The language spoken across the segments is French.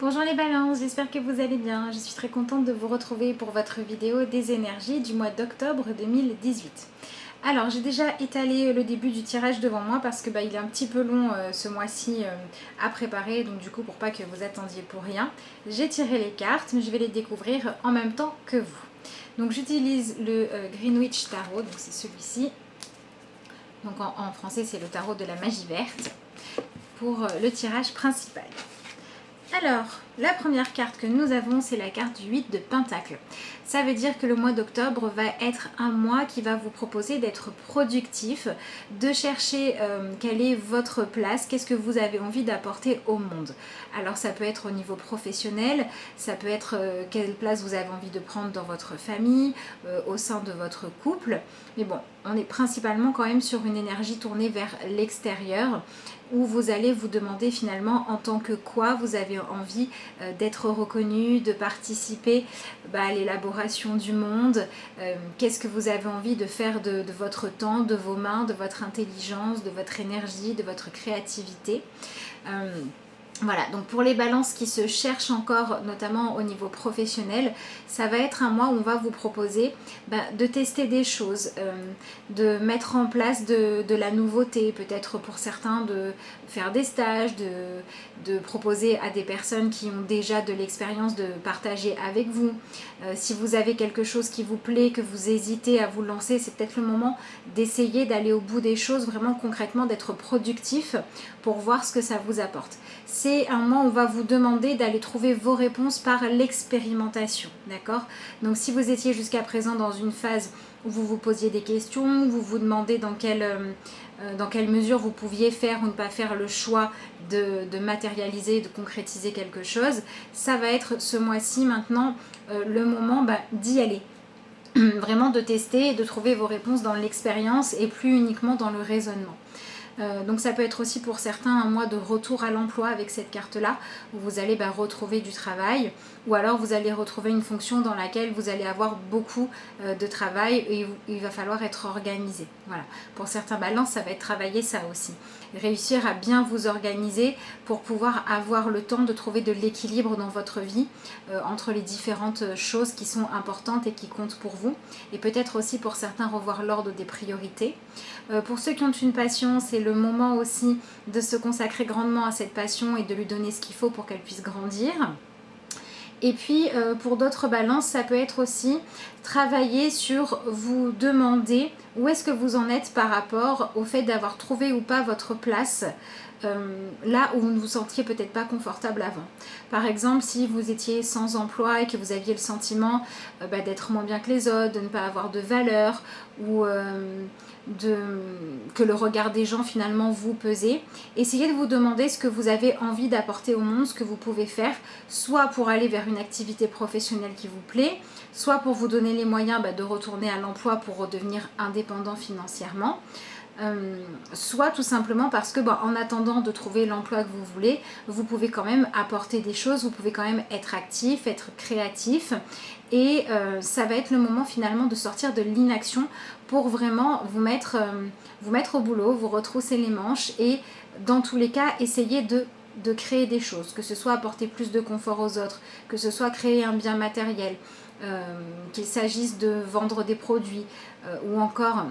Bonjour les balances, j'espère que vous allez bien. Je suis très contente de vous retrouver pour votre vidéo des énergies du mois d'octobre 2018. Alors j'ai déjà étalé le début du tirage devant moi parce que il est un petit peu long ce mois-ci à préparer, donc du coup pour pas que vous attendiez pour rien, j'ai tiré les cartes, mais je vais les découvrir en même temps que vous. Donc j'utilise le Greenwich Tarot, donc c'est celui-ci. Donc en français c'est le tarot de la magie verte pour le tirage principal. Alors, la première carte que nous avons, c'est la carte du 8 de Pentacle. Ça veut dire que le mois d'octobre va être un mois qui va vous proposer d'être productif, de chercher quelle est votre place, qu'est-ce que vous avez envie d'apporter au monde. Alors ça peut être au niveau professionnel, ça peut être quelle place vous avez envie de prendre dans votre famille, au sein de votre couple. Mais bon, on est principalement quand même sur une énergie tournée vers l'extérieur, où vous allez vous demander finalement en tant que quoi vous avez envie d'être reconnu, de participer à l'élaboration du monde, qu'est-ce que vous avez envie de faire de votre temps, de vos mains, de votre intelligence, de votre énergie, de votre créativité. Voilà, donc pour les balances qui se cherchent encore, notamment au niveau professionnel, ça va être un mois où on va vous proposer de tester des choses, de mettre en place de la nouveauté, peut-être pour certains de faire des stages, de proposer à des personnes qui ont déjà de l'expérience de partager avec vous. Si vous avez quelque chose qui vous plaît, que vous hésitez à vous lancer, c'est peut-être le moment d'essayer d'aller au bout des choses, vraiment concrètement d'être productif pour voir ce que ça vous apporte. C'est un mois où on va vous demander d'aller trouver vos réponses par l'expérimentation, d'accord? Donc si vous étiez jusqu'à présent dans une phase où vous vous posiez des questions, vous vous demandez dans quelle mesure vous pouviez faire ou ne pas faire le choix de matérialiser, de concrétiser quelque chose, ça va être ce mois-ci maintenant le moment d'y aller. Vraiment de tester et de trouver vos réponses dans l'expérience et plus uniquement dans le raisonnement. Donc ça peut être aussi pour certains un mois de retour à l'emploi avec cette carte-là, où vous allez retrouver du travail, ou alors vous allez retrouver une fonction dans laquelle vous allez avoir beaucoup de travail et il va falloir être organisé. Voilà. Pour certains balances, ça va être travailler ça aussi. Réussir à bien vous organiser pour pouvoir avoir le temps de trouver de l'équilibre dans votre vie entre les différentes choses qui sont importantes et qui comptent pour vous. Et peut-être aussi pour certains revoir l'ordre des priorités. Pour ceux qui ont une passion, c'est le moment aussi de se consacrer grandement à cette passion et de lui donner ce qu'il faut pour qu'elle puisse grandir. Et puis pour d'autres balances, ça peut être aussi travailler sur vous demander où est-ce que vous en êtes par rapport au fait d'avoir trouvé ou pas votre place là où vous ne vous sentiez peut-être pas confortable avant. Par exemple, si vous étiez sans emploi et que vous aviez le sentiment d'être moins bien que les autres, de ne pas avoir de valeur ou que le regard des gens finalement vous pesait, essayez de vous demander ce que vous avez envie d'apporter au monde, ce que vous pouvez faire, soit pour aller vers une activité professionnelle qui vous plaît, soit pour vous donner les moyens de retourner à l'emploi pour redevenir indépendant financièrement. Soit tout simplement parce que en attendant de trouver l'emploi que vous voulez, vous pouvez quand même apporter des choses, vous pouvez quand même être actif, être créatif et ça va être le moment finalement de sortir de l'inaction pour vraiment vous mettre au boulot, vous retrousser les manches et dans tous les cas essayer de créer des choses, que ce soit apporter plus de confort aux autres, que ce soit créer un bien matériel, qu'il s'agisse de vendre des produits ou encore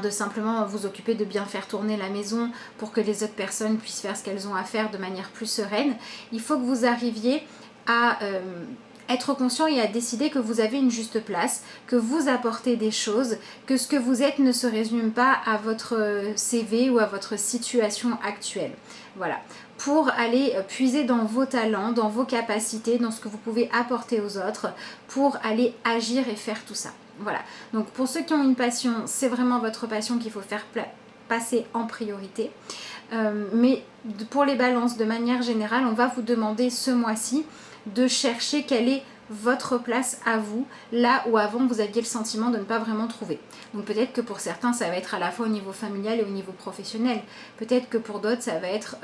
de simplement vous occuper de bien faire tourner la maison pour que les autres personnes puissent faire ce qu'elles ont à faire de manière plus sereine. Il faut que vous arriviez à être conscient et à décider que vous avez une juste place, que vous apportez des choses, que ce que vous êtes ne se résume pas à votre CV ou à votre situation actuelle. Voilà. Pour aller puiser dans vos talents, dans vos capacités, dans ce que vous pouvez apporter aux autres, pour aller agir et faire tout ça. Voilà, donc pour ceux qui ont une passion, c'est vraiment votre passion qu'il faut faire passer en priorité. Mais pour les balances, de manière générale, on va vous demander ce mois-ci de chercher quelle est votre place à vous, là où avant vous aviez le sentiment de ne pas vraiment trouver. Donc peut-être que pour certains ça va être à la fois au niveau familial et au niveau professionnel. Peut-être que pour d'autres ça va être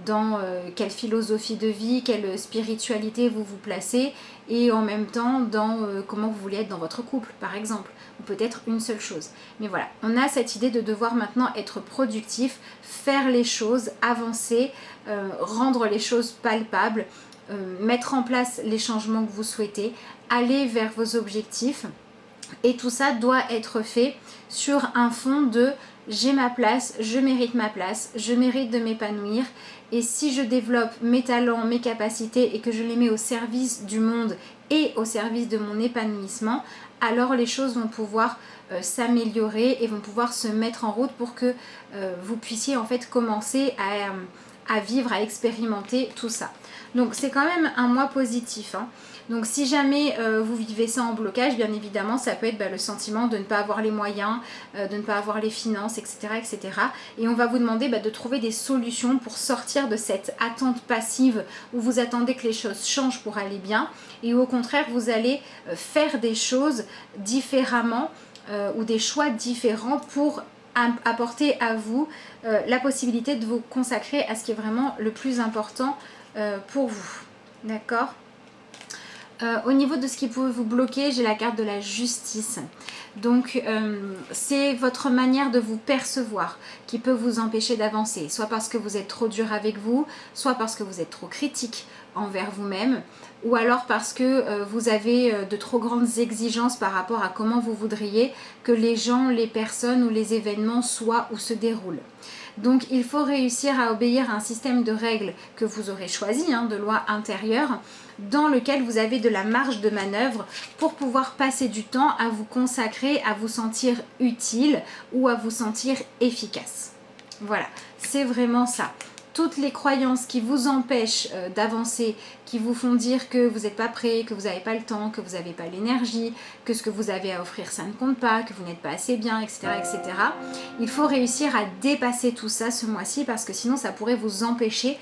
dans quelle philosophie de vie, quelle spiritualité vous vous placez et en même temps dans comment vous voulez être dans votre couple par exemple. Ou peut-être une seule chose. Mais voilà, on a cette idée de devoir maintenant être productif, faire les choses, avancer, rendre les choses palpables, mettre en place les changements que vous souhaitez, aller vers vos objectifs. Et tout ça doit être fait sur un fond de j'ai ma place, je mérite ma place, je mérite de m'épanouir. Et si je développe mes talents, mes capacités et que je les mets au service du monde et au service de mon épanouissement, alors les choses vont pouvoir s'améliorer et vont pouvoir se mettre en route pour que vous puissiez en fait commencer à vivre, à expérimenter tout ça. Donc c'est quand même un mois positif, hein. Donc si jamais vous vivez ça en blocage, bien évidemment, ça peut être le sentiment de ne pas avoir les moyens, de ne pas avoir les finances, etc. etc. Et on va vous demander de trouver des solutions pour sortir de cette attente passive où vous attendez que les choses changent pour aller bien et où au contraire vous allez faire des choses différemment ou des choix différents pour apporter à vous la possibilité de vous consacrer à ce qui est vraiment le plus important pour vous. D'accord ? Au niveau de ce qui peut vous bloquer, j'ai la carte de la justice. Donc c'est votre manière de vous percevoir qui peut vous empêcher d'avancer, soit parce que vous êtes trop dur avec vous, soit parce que vous êtes trop critique envers vous-même, ou alors parce que vous avez de trop grandes exigences par rapport à comment vous voudriez que les gens, les personnes ou les événements soient ou se déroulent. Donc il faut réussir à obéir à un système de règles que vous aurez choisi, de loi intérieure, dans lequel vous avez de la marge de manœuvre pour pouvoir passer du temps à vous consacrer, à vous sentir utile ou à vous sentir efficace. Voilà, c'est vraiment ça. Toutes les croyances qui vous empêchent d'avancer, qui vous font dire que vous n'êtes pas prêt, que vous n'avez pas le temps, que vous n'avez pas l'énergie, que ce que vous avez à offrir ça ne compte pas, que vous n'êtes pas assez bien, etc., etc. Il faut réussir à dépasser tout ça ce mois-ci parce que sinon ça pourrait vous empêcher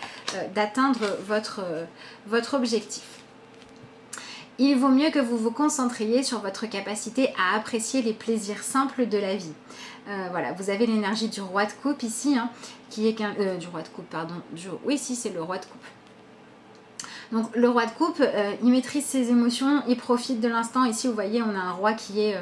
d'atteindre votre objectif. Il vaut mieux que vous vous concentriez sur votre capacité à apprécier les plaisirs simples de la vie. Voilà, vous avez l'énergie du roi de coupe ici, qui est du roi de coupe, pardon. Oui, si, c'est le roi de coupe. Donc le roi de coupe, il maîtrise ses émotions, il profite de l'instant. Ici, vous voyez, on a un roi qui est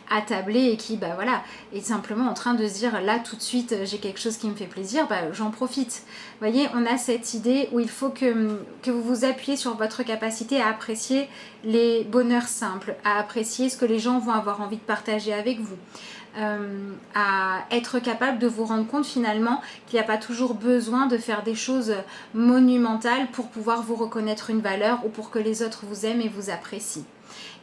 attablé et qui, voilà, est simplement en train de se dire, là, tout de suite, j'ai quelque chose qui me fait plaisir, j'en profite. Vous voyez, on a cette idée où il faut que vous vous appuyez sur votre capacité à apprécier les bonheurs simples, à apprécier ce que les gens vont avoir envie de partager avec vous. À être capable de vous rendre compte finalement qu'il n'y a pas toujours besoin de faire des choses monumentales pour pouvoir vous reconnaître une valeur ou pour que les autres vous aiment et vous apprécient.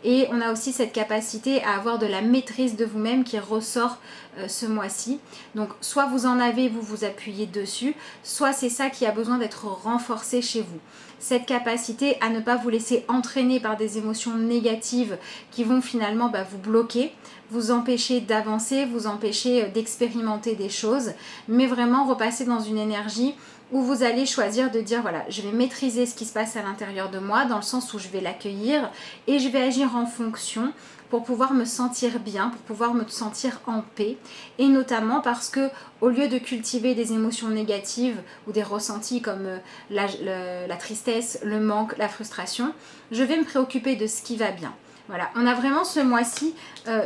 Et on a aussi cette capacité à avoir de la maîtrise de vous-même qui ressort ce mois-ci. Donc soit vous en avez, vous vous appuyez dessus, soit c'est ça qui a besoin d'être renforcé chez vous. Cette capacité à ne pas vous laisser entraîner par des émotions négatives qui vont finalement vous bloquer, vous empêcher d'avancer, vous empêcher d'expérimenter des choses, mais vraiment repasser dans une énergie où vous allez choisir de dire voilà, je vais maîtriser ce qui se passe à l'intérieur de moi dans le sens où je vais l'accueillir et je vais agir en fonction pour pouvoir me sentir bien, pour pouvoir me sentir en paix, et notamment parce que au lieu de cultiver des émotions négatives ou des ressentis comme la tristesse, le manque, la frustration, je vais me préoccuper de ce qui va bien. Voilà, on a vraiment ce mois-ci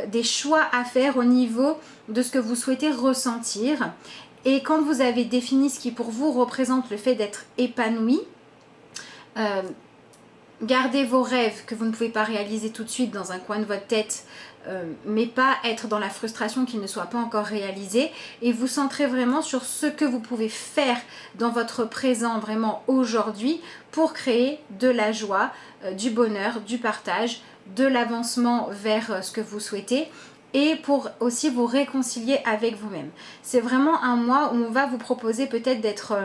des choix à faire au niveau de ce que vous souhaitez ressentir. Et quand vous avez défini ce qui pour vous représente le fait d'être épanoui, gardez vos rêves que vous ne pouvez pas réaliser tout de suite dans un coin de votre tête, mais pas être dans la frustration qu'ils ne soient pas encore réalisés, et vous centrez vraiment sur ce que vous pouvez faire dans votre présent, vraiment aujourd'hui, pour créer de la joie, du bonheur, du partage, de l'avancement vers ce que vous souhaitez, et pour aussi vous réconcilier avec vous-même. C'est vraiment un mois où on va vous proposer peut-être d'être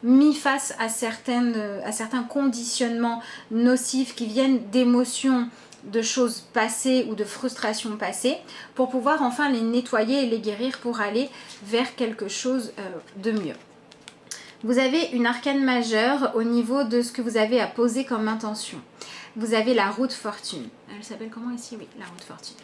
mis face à certains conditionnements nocifs qui viennent d'émotions, de choses passées ou de frustrations passées, pour pouvoir enfin les nettoyer et les guérir pour aller vers quelque chose de mieux. Vous avez une arcane majeure au niveau de ce que vous avez à poser comme intention. Vous avez la roue de fortune. Elle s'appelle comment ici? Oui, la roue de fortune.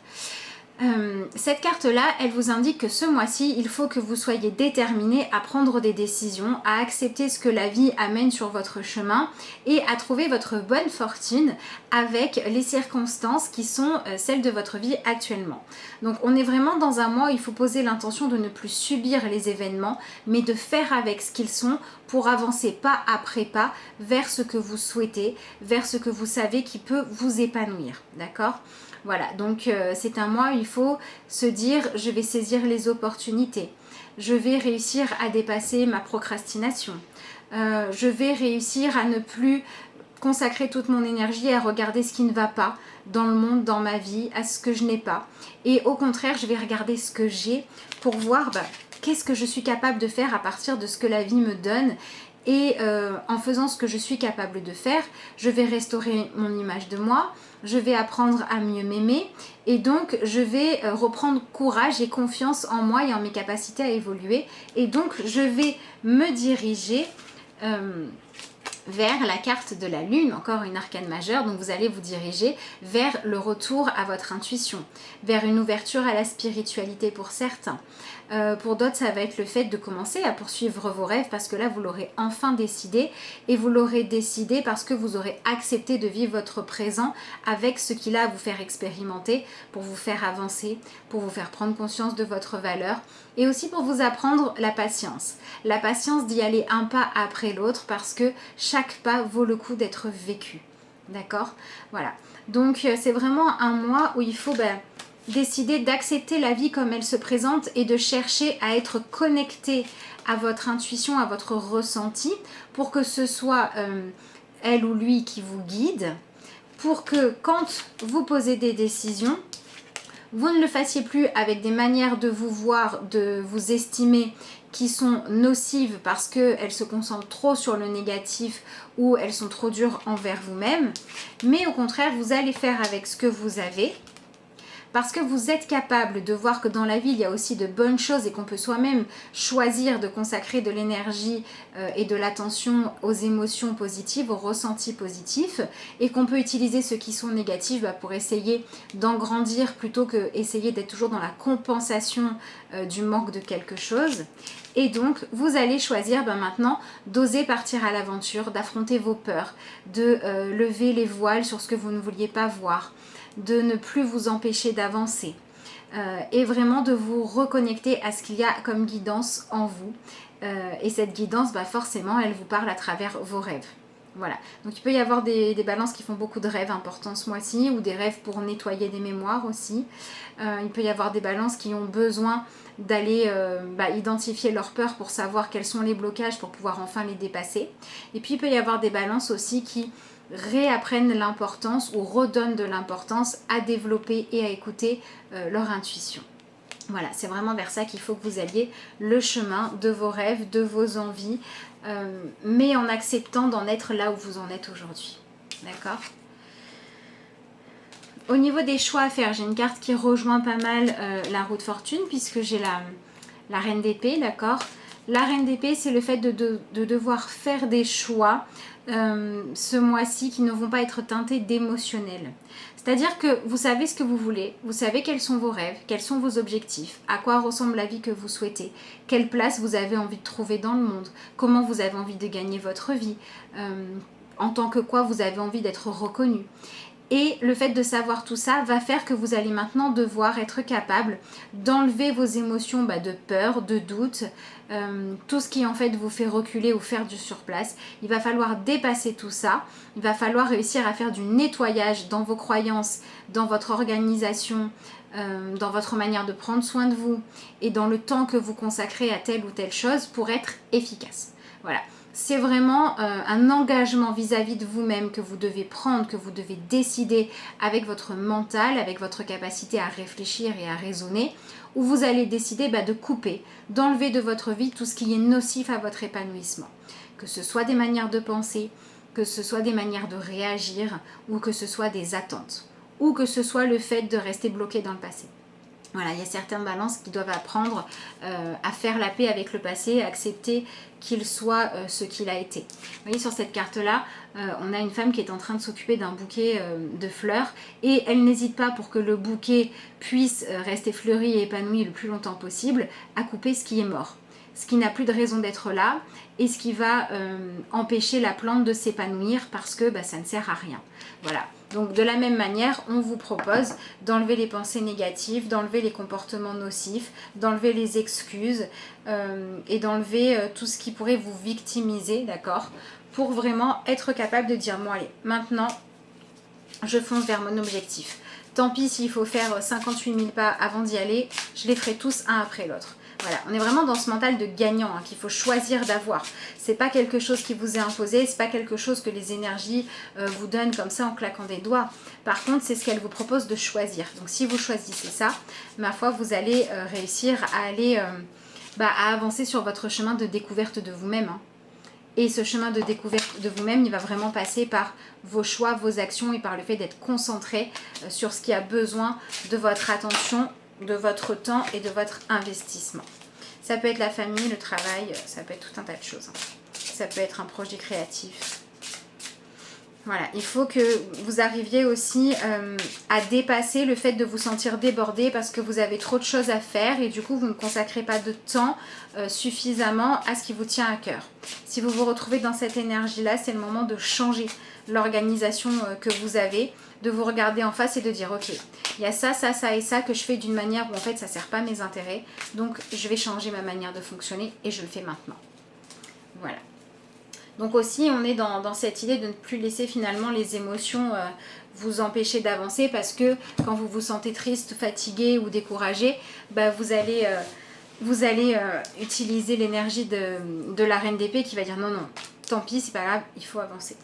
Cette carte-là, elle vous indique que ce mois-ci, il faut que vous soyez déterminé à prendre des décisions, à accepter ce que la vie amène sur votre chemin et à trouver votre bonne fortune avec les circonstances qui sont celles de votre vie actuellement. Donc on est vraiment dans un mois où il faut poser l'intention de ne plus subir les événements, mais de faire avec ce qu'ils sont pour avancer pas après pas vers ce que vous souhaitez, vers ce que vous savez qui peut vous épanouir, d'accord ? Voilà, donc c'est un mois où il faut se dire je vais saisir les opportunités, je vais réussir à dépasser ma procrastination, je vais réussir à ne plus consacrer toute mon énergie à regarder ce qui ne va pas dans le monde, dans ma vie, à ce que je n'ai pas. Et au contraire, je vais regarder ce que j'ai pour voir qu'est-ce que je suis capable de faire à partir de ce que la vie me donne. Et en faisant ce que je suis capable de faire, je vais restaurer mon image de moi, je vais apprendre à mieux m'aimer et donc je vais reprendre courage et confiance en moi et en mes capacités à évoluer. Et donc je vais me diriger vers la carte de la lune, encore une arcane majeure, donc vous allez vous diriger vers le retour à votre intuition, vers une ouverture à la spiritualité pour certains. Pour d'autres, ça va être le fait de commencer à poursuivre vos rêves parce que là, vous l'aurez enfin décidé et vous l'aurez décidé parce que vous aurez accepté de vivre votre présent avec ce qu'il a à vous faire expérimenter pour vous faire avancer, pour vous faire prendre conscience de votre valeur et aussi pour vous apprendre la patience. La patience d'y aller un pas après l'autre parce que chaque pas vaut le coup d'être vécu. D'accord ? Voilà. Donc, c'est vraiment un mois où il faut décider d'accepter la vie comme elle se présente et de chercher à être connecté à votre intuition, à votre ressenti pour que ce soit elle ou lui qui vous guide, pour que quand vous posez des décisions, vous ne le fassiez plus avec des manières de vous voir, de vous estimer qui sont nocives parce qu'elles se concentrent trop sur le négatif ou elles sont trop dures envers vous-même, mais au contraire, vous allez faire avec ce que vous avez parce que vous êtes capable de voir que dans la vie, il y a aussi de bonnes choses et qu'on peut soi-même choisir de consacrer de l'énergie et de l'attention aux émotions positives, aux ressentis positifs et qu'on peut utiliser ceux qui sont négatifs pour essayer d'en grandir plutôt que essayer d'être toujours dans la compensation du manque de quelque chose. Et donc, vous allez choisir maintenant d'oser partir à l'aventure, d'affronter vos peurs, de lever les voiles sur ce que vous ne vouliez pas voir, de ne plus vous empêcher d'avancer et vraiment de vous reconnecter à ce qu'il y a comme guidance en vous. Et cette guidance, forcément, elle vous parle à travers vos rêves. Voilà, donc il peut y avoir des balances qui font beaucoup de rêves importants ce mois-ci ou des rêves pour nettoyer des mémoires aussi. Il peut y avoir des balances qui ont besoin d'aller identifier leurs peurs pour savoir quels sont les blocages pour pouvoir enfin les dépasser. Et puis il peut y avoir des balances aussi qui réapprennent l'importance ou redonnent de l'importance à développer et à écouter leur intuition. Voilà, c'est vraiment vers ça qu'il faut que vous alliez le chemin de vos rêves, de vos envies, mais en acceptant d'en être là où vous en êtes aujourd'hui. D'accord ? Au niveau des choix à faire, j'ai une carte qui rejoint pas mal la roue de fortune puisque j'ai la reine d'épée, d'accord ? La reine d'épée, c'est le fait de devoir faire des choix ce mois-ci qui ne vont pas être teintés d'émotionnel. C'est-à-dire que vous savez ce que vous voulez, vous savez quels sont vos rêves, quels sont vos objectifs, à quoi ressemble la vie que vous souhaitez, quelle place vous avez envie de trouver dans le monde, comment vous avez envie de gagner votre vie, en tant que quoi vous avez envie d'être reconnu. Et le fait de savoir tout ça va faire que vous allez maintenant devoir être capable d'enlever vos émotions de peur, de doute, tout ce qui en fait vous fait reculer ou faire du surplace. Il va falloir dépasser tout ça. Il va falloir réussir à faire du nettoyage dans vos croyances, dans votre organisation, dans votre manière de prendre soin de vous et dans le temps que vous consacrez à telle ou telle chose pour être efficace. Voilà. C'est vraiment un engagement vis-à-vis de vous-même que vous devez prendre, que vous devez décider avec votre mental, avec votre capacité à réfléchir et à raisonner, où vous allez décider de couper, d'enlever de votre vie tout ce qui est nocif à votre épanouissement. Que ce soit des manières de penser, que ce soit des manières de réagir, ou que ce soit des attentes, ou que ce soit le fait de rester bloqué dans le passé. Voilà, il y a certaines balances qui doivent apprendre à faire la paix avec le passé, à accepter qu'il soit ce qu'il a été. Vous voyez, sur cette carte-là, on a une femme qui est en train de s'occuper d'un bouquet de fleurs et elle n'hésite pas, pour que le bouquet puisse rester fleuri et épanoui le plus longtemps possible, à couper ce qui est mort, ce qui n'a plus de raison d'être là et ce qui va empêcher la plante de s'épanouir parce que ça ne sert à rien. Voilà. Donc de la même manière, on vous propose d'enlever les pensées négatives, d'enlever les comportements nocifs, d'enlever les excuses et d'enlever tout ce qui pourrait vous victimiser, d'accord, pour vraiment être capable de dire, bon allez, maintenant je fonce vers mon objectif. Tant pis s'il faut faire 58 000 pas avant d'y aller, je les ferai tous un après l'autre. Voilà, on est vraiment dans ce mental de gagnant qu'il faut choisir d'avoir. C'est pas quelque chose qui vous est imposé, c'est pas quelque chose que les énergies vous donnent comme ça en claquant des doigts. Par contre, c'est ce qu'elles vous proposent de choisir. Donc si vous choisissez ça, ma foi, vous allez réussir à aller à avancer sur votre chemin de découverte de vous-même. Et ce chemin de découverte de vous-même, il va vraiment passer par vos choix, vos actions et par le fait d'être concentré sur ce qui a besoin de votre attention, de votre temps et de votre investissement. Ça peut être la famille, le travail, ça peut être tout un tas de choses. Ça peut être un projet créatif. Voilà, il faut que vous arriviez aussi à dépasser le fait de vous sentir débordé parce que vous avez trop de choses à faire et du coup vous ne consacrez pas de temps suffisamment à ce qui vous tient à cœur. Si vous vous retrouvez dans cette énergie-là, c'est le moment de changer l'organisation que vous avez, de vous regarder en face et de dire ok, il y a ça, ça, ça et ça que je fais d'une manière où en fait ça ne sert pas à mes intérêts, donc je vais changer ma manière de fonctionner et je le fais maintenant. Voilà. Donc aussi, on est dans cette idée de ne plus laisser finalement les émotions vous empêcher d'avancer parce que quand vous vous sentez triste, fatigué ou découragé, vous allez utiliser l'énergie de la reine d'épée qui va dire non, non, tant pis, c'est pas grave, il faut avancer.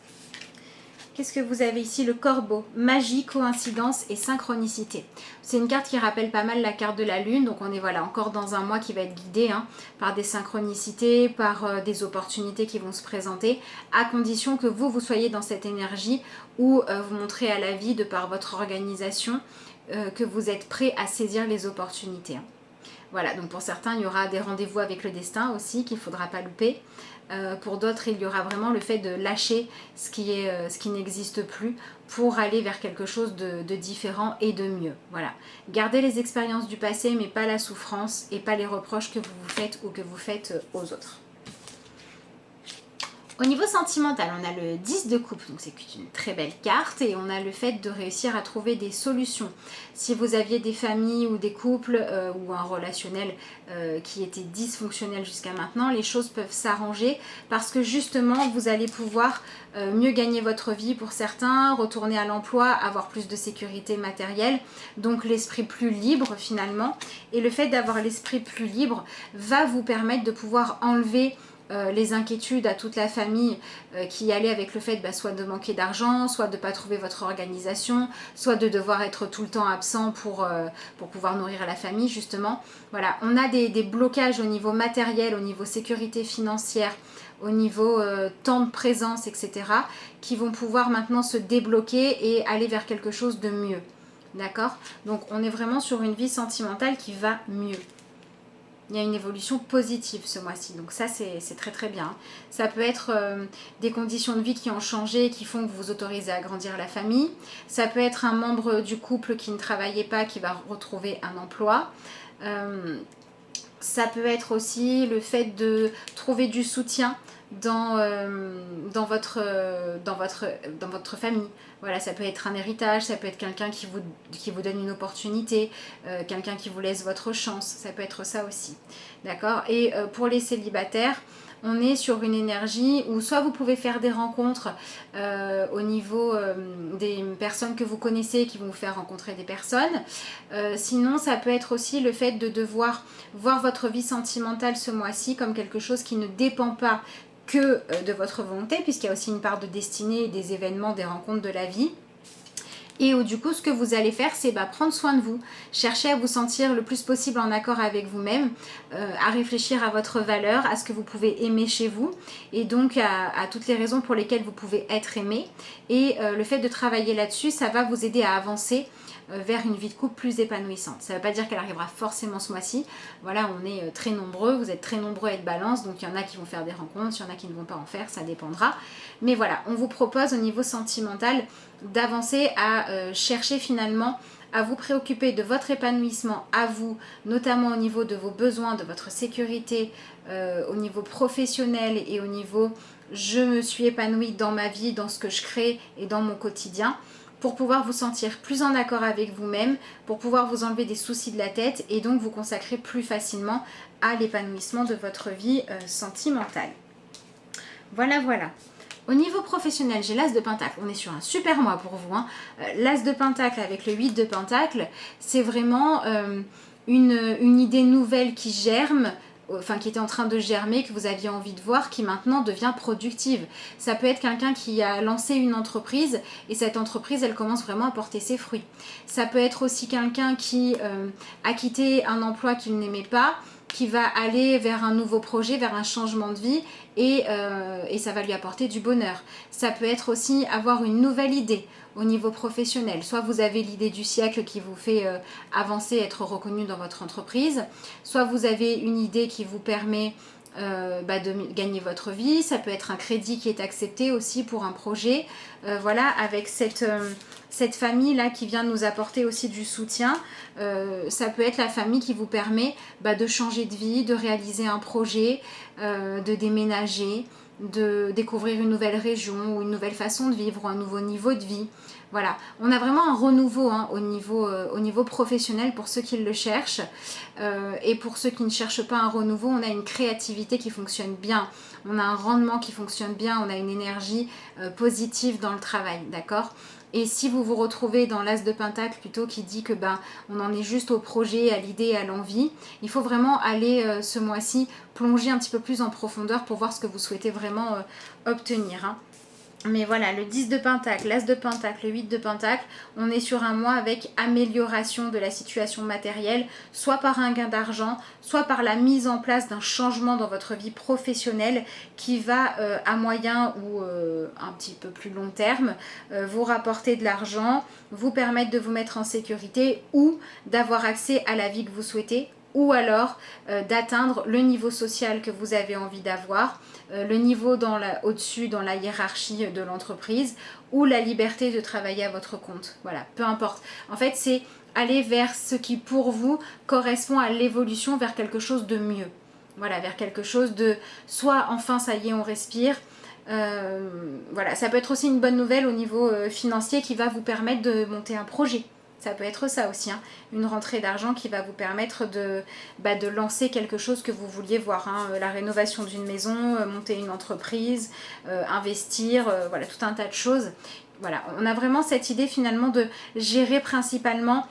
Qu'est-ce que vous avez ici? Le corbeau, magie, coïncidence et synchronicité. C'est une carte qui rappelle pas mal la carte de la lune, donc on est voilà, encore dans un mois qui va être guidé par des synchronicités, par des opportunités qui vont se présenter, à condition que vous soyez dans cette énergie où vous montrez à la vie, de par votre organisation, que vous êtes prêt à saisir les opportunités. Voilà, donc pour certains, il y aura des rendez-vous avec le destin aussi qu'il ne faudra pas louper. Pour d'autres, il y aura vraiment le fait de lâcher ce qui n'existe plus pour aller vers quelque chose de différent et de mieux. Voilà. Gardez les expériences du passé, mais pas la souffrance et pas les reproches que vous vous faites ou que vous faites aux autres. Au niveau sentimental, on a le 10 de coupe, donc c'est une très belle carte et on a le fait de réussir à trouver des solutions. Si vous aviez des familles ou des couples ou un relationnel qui était dysfonctionnel jusqu'à maintenant, les choses peuvent s'arranger parce que justement vous allez pouvoir mieux gagner votre vie pour certains, retourner à l'emploi, avoir plus de sécurité matérielle, donc l'esprit plus libre finalement. Et le fait d'avoir l'esprit plus libre va vous permettre de pouvoir enlever les inquiétudes à toute la famille qui allaient avec le fait soit de manquer d'argent, soit de ne pas trouver votre organisation, soit de devoir être tout le temps absent pour pouvoir nourrir la famille justement. Voilà, on a des blocages au niveau matériel, au niveau sécurité financière, au niveau temps de présence, etc. qui vont pouvoir maintenant se débloquer et aller vers quelque chose de mieux. D'accord? Donc on est vraiment sur une vie sentimentale qui va mieux. Il y a une évolution positive ce mois-ci, donc ça c'est très très bien. Ça peut être des conditions de vie qui ont changé et qui font que vous vous autorisez à agrandir la famille. Ça peut être un membre du couple qui ne travaillait pas, qui va retrouver un emploi. Ça peut être aussi le fait de trouver du soutien dans votre famille. Voilà, ça peut être un héritage, ça peut être quelqu'un qui vous donne une opportunité, quelqu'un qui vous laisse votre chance, ça peut être ça aussi. D'accord? Et pour les célibataires, on est sur une énergie où soit vous pouvez faire des rencontres au niveau des personnes que vous connaissez qui vont vous faire rencontrer des personnes. Sinon, ça peut être aussi le fait de devoir voir votre vie sentimentale ce mois-ci comme quelque chose qui ne dépend pas que de votre volonté, puisqu'il y a aussi une part de destinée, des événements, des rencontres de la vie. Et du coup, ce que vous allez faire, c'est prendre soin de vous, chercher à vous sentir le plus possible en accord avec vous-même, à réfléchir à votre valeur, à ce que vous pouvez aimer chez vous, et donc à toutes les raisons pour lesquelles vous pouvez être aimé. Et le fait de travailler là-dessus, ça va vous aider à avancer vers une vie de couple plus épanouissante. Ça ne veut pas dire qu'elle arrivera forcément ce mois-ci. Voilà, on est très nombreux, vous êtes très nombreux à être balance, donc il y en a qui vont faire des rencontres, il y en a qui ne vont pas en faire, ça dépendra. Mais voilà, on vous propose au niveau sentimental d'avancer à chercher finalement à vous préoccuper de votre épanouissement à vous, notamment au niveau de vos besoins, de votre sécurité, au niveau professionnel et au niveau je me suis épanouie dans ma vie, dans ce que je crée et dans mon quotidien, pour pouvoir vous sentir plus en accord avec vous-même, pour pouvoir vous enlever des soucis de la tête et donc vous consacrer plus facilement à l'épanouissement de votre vie sentimentale. Voilà, voilà. Au niveau professionnel, j'ai l'As de Pentacle. On est sur un super mois pour vous. Hein. L'As de Pentacle avec le 8 de Pentacle, c'est vraiment une idée nouvelle qui germe, enfin qui était en train de germer, que vous aviez envie de voir, qui maintenant devient productive. Ça peut être quelqu'un qui a lancé une entreprise et cette entreprise, elle commence vraiment à porter ses fruits. Ça peut être aussi quelqu'un qui a quitté un emploi qu'il n'aimait pas, qui va aller vers un nouveau projet, vers un changement de vie et ça va lui apporter du bonheur. Ça peut être aussi avoir une nouvelle idée au niveau professionnel. Soit vous avez l'idée du siècle qui vous fait avancer, être reconnu dans votre entreprise, soit vous avez une idée qui vous permet de gagner votre vie. Ça peut être un crédit qui est accepté aussi pour un projet. Voilà, avec cette famille là qui vient nous apporter aussi du soutien, ça peut être la famille qui vous permet de changer de vie, de réaliser un projet, de déménager, de découvrir une nouvelle région ou une nouvelle façon de vivre ou un nouveau niveau de vie. Voilà, on a vraiment un renouveau au niveau professionnel pour ceux qui le cherchent, et pour ceux qui ne cherchent pas un renouveau, on a une créativité qui fonctionne bien, on a un rendement qui fonctionne bien, on a une énergie positive dans le travail, d'accord ? Et si vous vous retrouvez dans l'As de Pentacle plutôt qui dit que on en est juste au projet, à l'idée, à l'envie, il faut vraiment aller ce mois-ci plonger un petit peu plus en profondeur pour voir ce que vous souhaitez vraiment obtenir. Hein. Mais voilà, le 10 de Pentacle, l'As de Pentacle, le 8 de Pentacle, on est sur un mois avec amélioration de la situation matérielle, soit par un gain d'argent, soit par la mise en place d'un changement dans votre vie professionnelle qui va à moyen ou un petit peu plus long terme vous rapporter de l'argent, vous permettre de vous mettre en sécurité ou d'avoir accès à la vie que vous souhaitez, ou alors d'atteindre le niveau social que vous avez envie d'avoir, le niveau au-dessus dans la hiérarchie de l'entreprise, ou la liberté de travailler à votre compte. Voilà, peu importe. En fait, c'est aller vers ce qui pour vous correspond à l'évolution vers quelque chose de mieux. Voilà, vers quelque chose de soit enfin ça y est on respire. Voilà, ça peut être aussi une bonne nouvelle au niveau financier qui va vous permettre de monter un projet. Ça peut être ça aussi, hein. Une rentrée d'argent qui va vous permettre de lancer quelque chose que vous vouliez voir. Hein. La rénovation d'une maison, monter une entreprise, investir, voilà, tout un tas de choses. Voilà, on a vraiment cette idée finalement de gérer principalement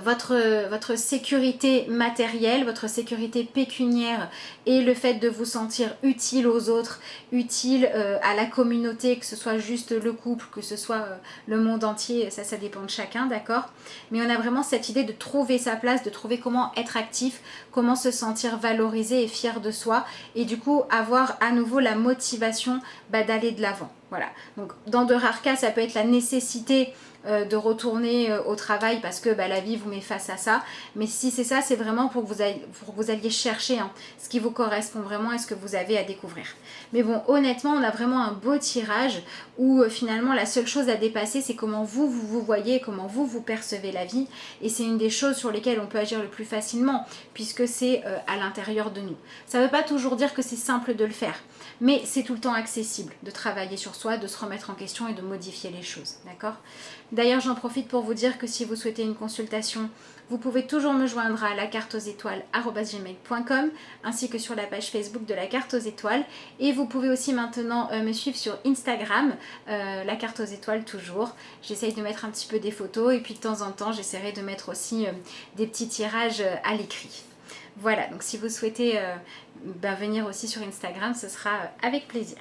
votre sécurité matérielle, votre sécurité pécuniaire et le fait de vous sentir utile aux autres, utile à la communauté, que ce soit juste le couple, que ce soit le monde entier, ça dépend de chacun, d'accord ? Mais on a vraiment cette idée de trouver sa place, de trouver comment être actif, comment se sentir valorisé et fier de soi et du coup avoir à nouveau la motivation d'aller de l'avant. Voilà, donc dans de rares cas, ça peut être la nécessité de retourner au travail parce que la vie vous met face à ça, mais si c'est ça, c'est vraiment pour que vous alliez chercher ce qui vous correspond vraiment et ce que vous avez à découvrir. Mais bon, honnêtement, on a vraiment un beau tirage où finalement la seule chose à dépasser, c'est comment vous voyez, comment vous percevez la vie, et c'est une des choses sur lesquelles on peut agir le plus facilement puisque c'est à l'intérieur de nous. Ça ne veut pas toujours dire que c'est simple de le faire, mais c'est tout le temps accessible de travailler sur soi, de se remettre en question et de modifier les choses, d'accord ? D'ailleurs, j'en profite pour vous dire que si vous souhaitez une consultation, vous pouvez toujours me joindre à lacarteauxétoiles@gmail.com ainsi que sur la page Facebook de la carte aux étoiles. Et vous pouvez aussi maintenant me suivre sur Instagram, la carte aux étoiles toujours. J'essaye de mettre un petit peu des photos et puis de temps en temps, j'essaierai de mettre aussi des petits tirages à l'écrit. Voilà, donc si vous souhaitez venir aussi sur Instagram, ce sera avec plaisir.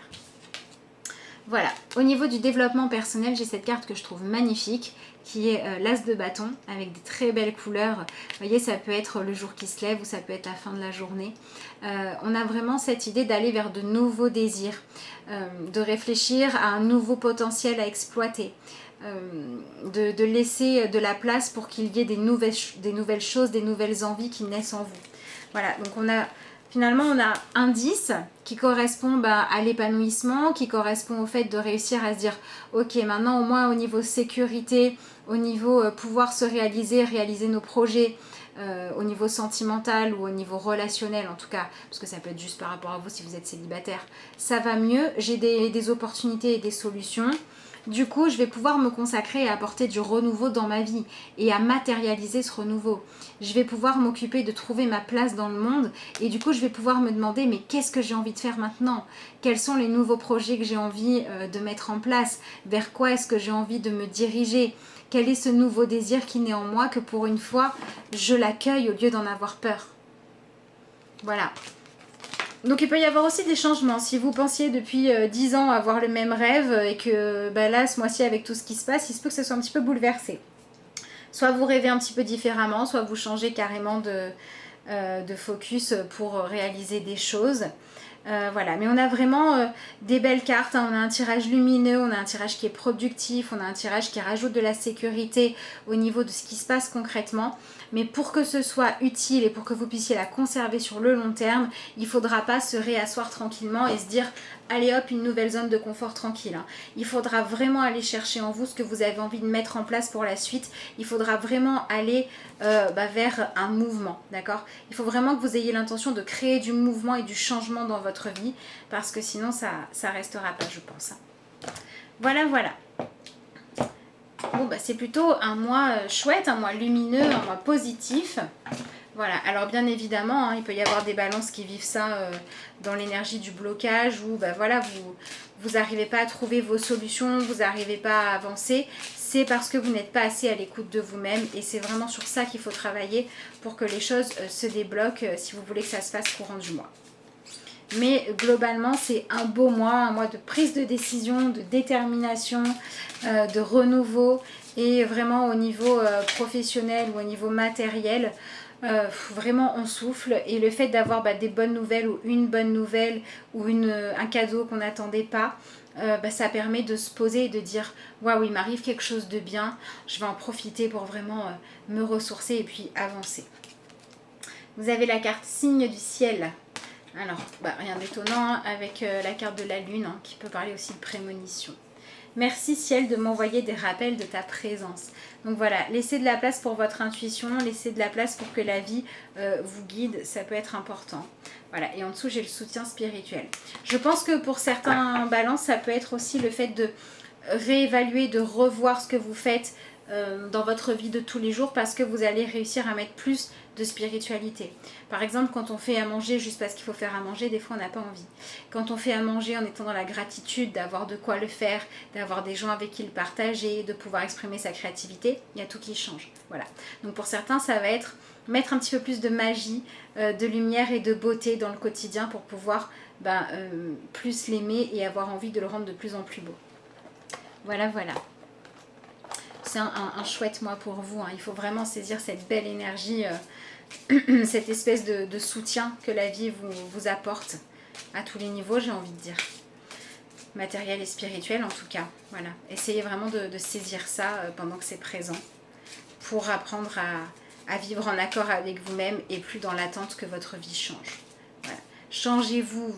Voilà, au niveau du développement personnel, j'ai cette carte que je trouve magnifique, qui est l'As de bâton, avec des très belles couleurs. Vous voyez, ça peut être le jour qui se lève ou ça peut être la fin de la journée. On a vraiment cette idée d'aller vers de nouveaux désirs, de réfléchir à un nouveau potentiel à exploiter. De laisser de la place pour qu'il y ait des nouvelles choses, des nouvelles envies qui naissent en vous. Voilà, donc finalement on a un 10 qui correspond à l'épanouissement, qui correspond au fait de réussir à se dire ok, maintenant au moins au niveau sécurité, au niveau pouvoir se réaliser nos projets, au niveau sentimental ou au niveau relationnel en tout cas, parce que ça peut être juste par rapport à vous si vous êtes célibataire, ça va mieux, j'ai des opportunités et des solutions. Du coup, je vais pouvoir me consacrer à apporter du renouveau dans ma vie et à matérialiser ce renouveau. Je vais pouvoir m'occuper de trouver ma place dans le monde et du coup, je vais pouvoir me demander mais qu'est-ce que j'ai envie de faire maintenant? Quels sont les nouveaux projets que j'ai envie de mettre en place? Vers quoi est-ce que j'ai envie de me diriger? Quel est ce nouveau désir qui naît en moi que pour une fois, je l'accueille au lieu d'en avoir peur? Voilà. Donc il peut y avoir aussi des changements. Si vous pensiez depuis 10 ans avoir le même rêve et que là, ce mois-ci, avec tout ce qui se passe, il se peut que ce soit un petit peu bouleversé. Soit vous rêvez un petit peu différemment, soit vous changez carrément de focus pour réaliser des choses. Voilà, mais on a vraiment des belles cartes, hein. On a un tirage lumineux, on a un tirage qui est productif, on a un tirage qui rajoute de la sécurité au niveau de ce qui se passe concrètement. Mais pour que ce soit utile et pour que vous puissiez la conserver sur le long terme, il ne faudra pas se réasseoir tranquillement et se dire allez hop, une nouvelle zone de confort tranquille, hein. Il faudra vraiment aller chercher en vous ce que vous avez envie de mettre en place pour la suite. Il faudra vraiment aller vers un mouvement, d'accord? Il faut vraiment que vous ayez l'intention de créer du mouvement et du changement dans votre vie, parce que sinon ça restera pas, je pense. Voilà, voilà. Bon, c'est plutôt un mois chouette, un mois lumineux, un mois positif. Voilà, alors bien évidemment, hein, il peut y avoir des balances qui vivent ça dans l'énergie du blocage où voilà, vous n'arrivez pas à trouver vos solutions, vous n'arrivez pas à avancer. C'est parce que vous n'êtes pas assez à l'écoute de vous-même et c'est vraiment sur ça qu'il faut travailler pour que les choses se débloquent si vous voulez que ça se fasse courant du mois. Mais globalement, c'est un beau mois, un mois de prise de décision, de détermination, de renouveau et vraiment au niveau professionnel ou au niveau matériel. Vraiment on souffle et le fait d'avoir des bonnes nouvelles ou une bonne nouvelle ou un cadeau qu'on n'attendait pas, ça permet de se poser et de dire waouh, il m'arrive quelque chose de bien, je vais en profiter pour vraiment me ressourcer et puis avancer. Vous avez la carte signe du ciel. Alors rien d'étonnant avec la carte de la lune qui peut parler aussi de prémonition. Merci ciel de m'envoyer des rappels de ta présence. Donc voilà, laissez de la place pour votre intuition, laissez de la place pour que la vie vous guide, ça peut être important. Voilà, et en dessous j'ai le soutien spirituel. Je pense que pour certains balances, ça peut être aussi le fait de réévaluer, de revoir ce que vous faites dans votre vie de tous les jours parce que vous allez réussir à mettre plus de spiritualité. Par exemple, quand on fait à manger juste parce qu'il faut faire à manger, des fois on n'a pas envie. Quand on fait à manger en étant dans la gratitude, d'avoir de quoi le faire, d'avoir des gens avec qui le partager, de pouvoir exprimer sa créativité, il y a tout qui change. Voilà. Donc pour certains, ça va être mettre un petit peu plus de magie, de lumière et de beauté dans le quotidien pour pouvoir plus l'aimer et avoir envie de le rendre de plus en plus beau. Voilà, voilà. C'est un chouette mois pour vous, hein. Il faut vraiment saisir cette belle énergie, cette espèce de soutien que la vie vous apporte à tous les niveaux, j'ai envie de dire. Matériel et spirituel en tout cas. Voilà. Essayez vraiment de saisir ça pendant que c'est présent pour apprendre à vivre en accord avec vous-même et plus dans l'attente que votre vie change. Voilà. Changez-vous,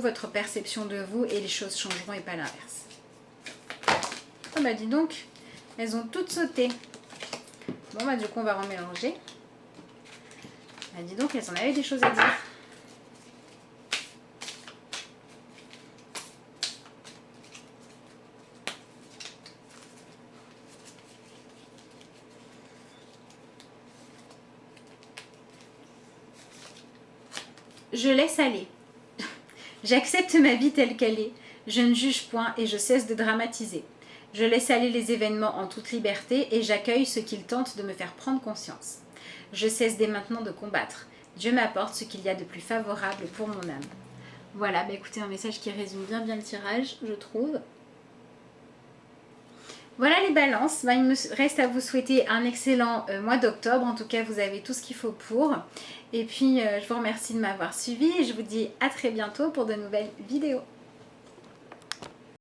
votre perception de vous et les choses changeront et pas l'inverse. Oh dis donc, elles ont toutes sauté. Bon du coup on va remélanger. Dis donc, elles en avaient des choses à dire. Je laisse aller. J'accepte ma vie telle qu'elle est. Je ne juge point et je cesse de dramatiser. Je laisse aller les événements en toute liberté et j'accueille ce qu'ils tentent de me faire prendre conscience. Je cesse dès maintenant de combattre. Dieu m'apporte ce qu'il y a de plus favorable pour mon âme. Voilà, écoutez, un message qui résume bien le tirage, je trouve. Voilà les balances, il me reste à vous souhaiter un excellent mois d'octobre. En tout cas, vous avez tout ce qu'il faut pour. Et puis, je vous remercie de m'avoir suivi et je vous dis à très bientôt pour de nouvelles vidéos.